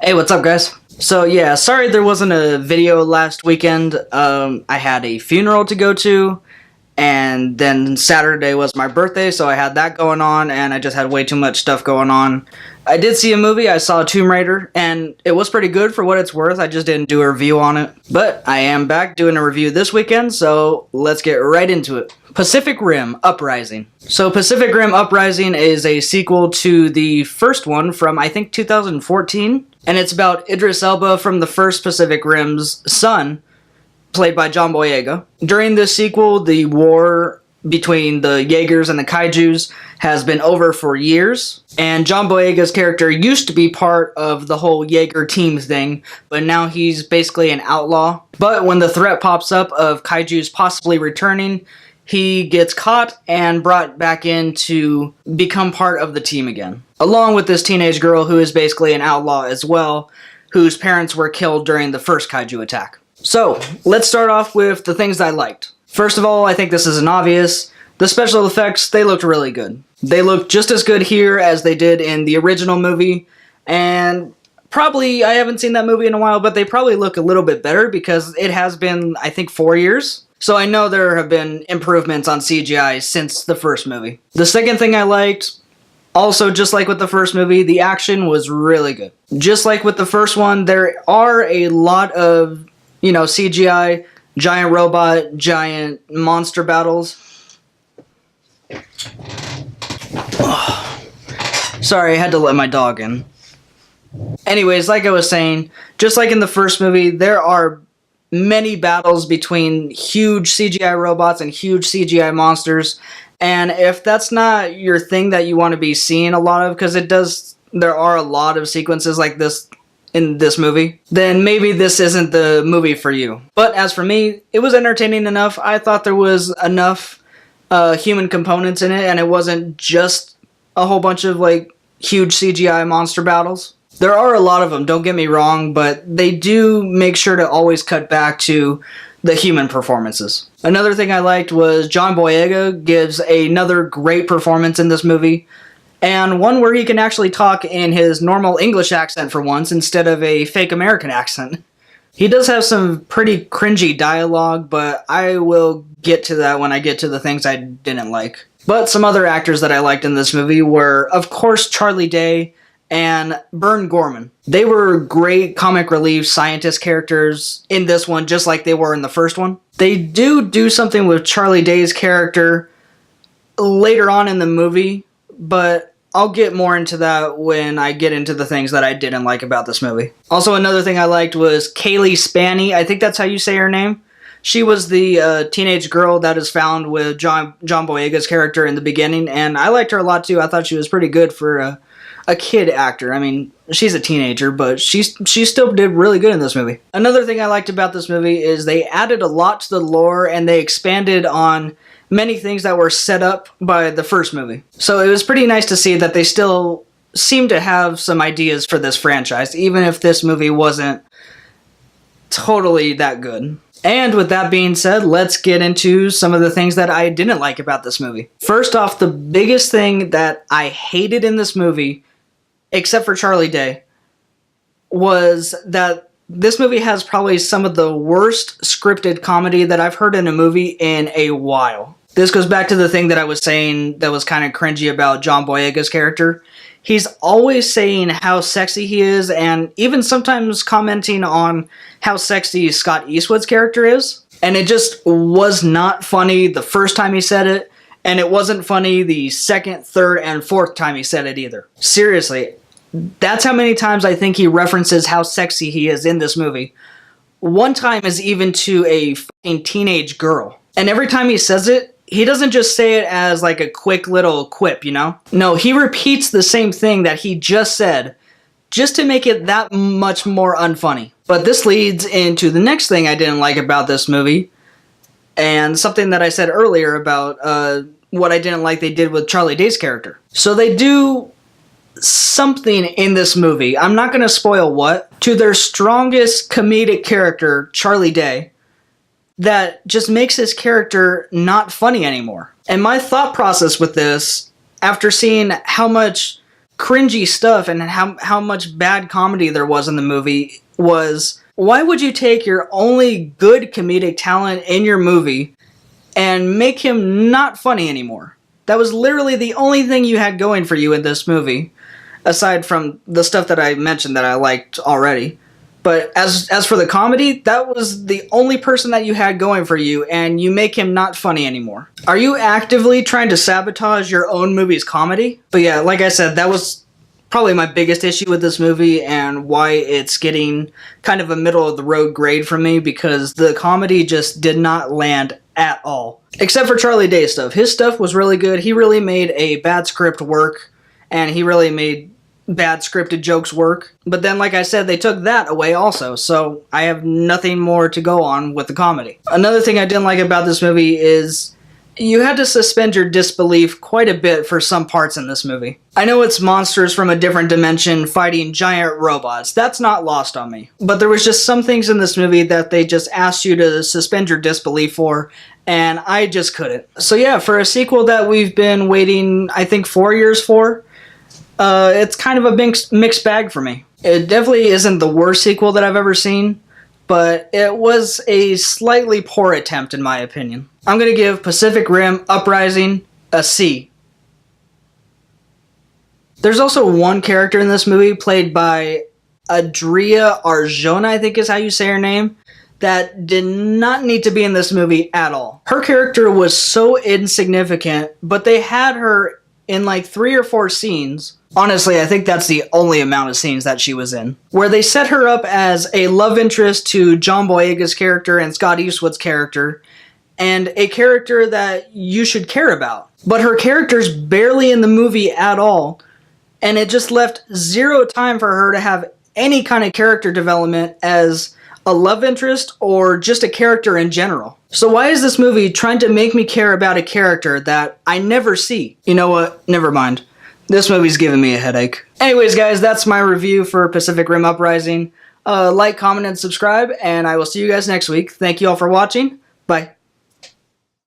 Hey, what's up, guys? So yeah, sorry there wasn't a video last weekend. I had a funeral to go to, and then Saturday was my birthday, so I had that going on, and I just had way too much stuff going on. I did see a movie. I saw Tomb Raider, and it was pretty good for what it's worth. I just didn't do a review on it. But I am back doing a review this weekend, so let's get right into it. Pacific Rim Uprising. So Pacific Rim Uprising is a sequel to the first one from, I think, 2014. And it's about Idris Elba from the first Pacific Rim's son, played by John Boyega. During this sequel, the war between the Jaegers and the Kaijus has been over for years, and John Boyega's character used to be part of the whole Jaeger team thing, but now he's basically an outlaw. But when the threat pops up of Kaijus possibly returning, he gets caught and brought back in to become part of the team again, along with this teenage girl who is basically an outlaw as well, whose parents were killed during the first Kaiju attack. So, let's start off with the things I liked. First of all, I think this is an obvious. The special effects, they looked really good. They look just as good here as they did in the original movie, and probably, I haven't seen that movie in a while, but they probably look a little bit better because it has been, I think, 4 years. So I know there have been improvements on CGI since the first movie. The second thing I liked, also just like with the first movie, the action was really good. Just like with the first one, there are a lot of, CGI, giant robot, giant monster battles. Sorry, I had to let my dog in. Anyways, like I was saying, just like in the first movie, there are many battles between huge CGI robots and huge CGI monsters, and if that's not your thing that you want to be seeing a lot of, because there are a lot of sequences like this in this movie, then maybe this isn't the movie for you. But as for me, it was entertaining enough. I thought there was enough human components in it, and it wasn't just a whole bunch of huge CGI monster battles. There are a lot of them, don't get me wrong, but they do make sure to always cut back to the human performances. Another thing I liked was John Boyega gives another great performance in this movie, and one where he can actually talk in his normal English accent for once instead of a fake American accent. He does have some pretty cringy dialogue, but I will get to that when I get to the things I didn't like. But some other actors that I liked in this movie were, of course, Charlie Day and Bern Gorman. They were great comic relief scientist characters in this one, just like they were in the first one. They do something with Charlie Day's character later on in the movie, but I'll get more into that when I get into the things that I didn't like about this movie. Also, another thing I liked was Kaylee Spaney. I think that's how you say her name. She was the teenage girl that is found with John Boyega's character in the beginning, and I liked her a lot too. I thought she was pretty good for a kid actor. I mean, she's a teenager, but she still did really good in this movie. Another thing I liked about this movie is they added a lot to the lore, and they expanded on many things that were set up by the first movie. So it was pretty nice to see that they still seem to have some ideas for this franchise, even if this movie wasn't totally that good. And with that being said, let's get into some of the things that I didn't like about this movie. First off, the biggest thing that I hated in this movie, except for Charlie Day, was that this movie has probably some of the worst scripted comedy that I've heard in a movie in a while. This goes back to the thing that I was saying that was kind of cringy about John Boyega's character. He's always saying how sexy he is, and even sometimes commenting on how sexy Scott Eastwood's character is. And it just was not funny the first time he said it, and it wasn't funny the second, third, and fourth time he said it either. Seriously, that's how many times I think he references how sexy he is in this movie. One time is even to a fucking teenage girl. And every time he says it, he doesn't just say it as like a quick little quip, No, he repeats the same thing that he just said, just to make it that much more unfunny. But this leads into the next thing I didn't like about this movie, and something that I said earlier about what I didn't like they did with Charlie Day's character. So they do something in this movie, I'm not going to spoil what, to their strongest comedic character, Charlie Day, that just makes his character not funny anymore. And my thought process with this, after seeing how much cringy stuff and how much bad comedy there was in the movie was, why would you take your only good comedic talent in your movie and make him not funny anymore? That was literally the only thing you had going for you in this movie, aside from the stuff that I mentioned that I liked already. But as for the comedy, that was the only person that you had going for you, and you make him not funny anymore. Are you actively trying to sabotage your own movie's comedy? But yeah, like I said, that was probably my biggest issue with this movie and why it's getting kind of a middle-of-the-road grade from me, because the comedy just did not land at all. Except for Charlie Day's stuff. His stuff was really good. He really made a bad script work, and he really made bad scripted jokes work. But then, like I said, they took that away also, so I have nothing more to go on with the comedy. Another thing I didn't like about this movie is you had to suspend your disbelief quite a bit for some parts in this movie. I know it's monsters from a different dimension fighting giant robots. That's not lost on me. But there was just some things in this movie that they just asked you to suspend your disbelief for, and I just couldn't. So yeah, for a sequel that we've been waiting, I think, 4 years for, it's kind of a mixed bag for me. It definitely isn't the worst sequel that I've ever seen, but it was a slightly poor attempt in my opinion. I'm going to give Pacific Rim Uprising a C. There's also one character in this movie played by Adria Arjona, I think is how you say her name, that did not need to be in this movie at all. Her character was so insignificant, but they had her in like 3 or 4 scenes. Honestly, I think that's the only amount of scenes that she was in, where they set her up as a love interest to John Boyega's character and Scott Eastwood's character, and a character that you should care about. But her character's barely in the movie at all, and it just left zero time for her to have any kind of character development as a love interest or just a character in general. So why is this movie trying to make me care about a character that I never see? You know what? Never mind. This movie's giving me a headache. Anyways, guys, that's my review for Pacific Rim Uprising. Like, comment, and subscribe, and I will see you guys next week. Thank you all for watching. Bye.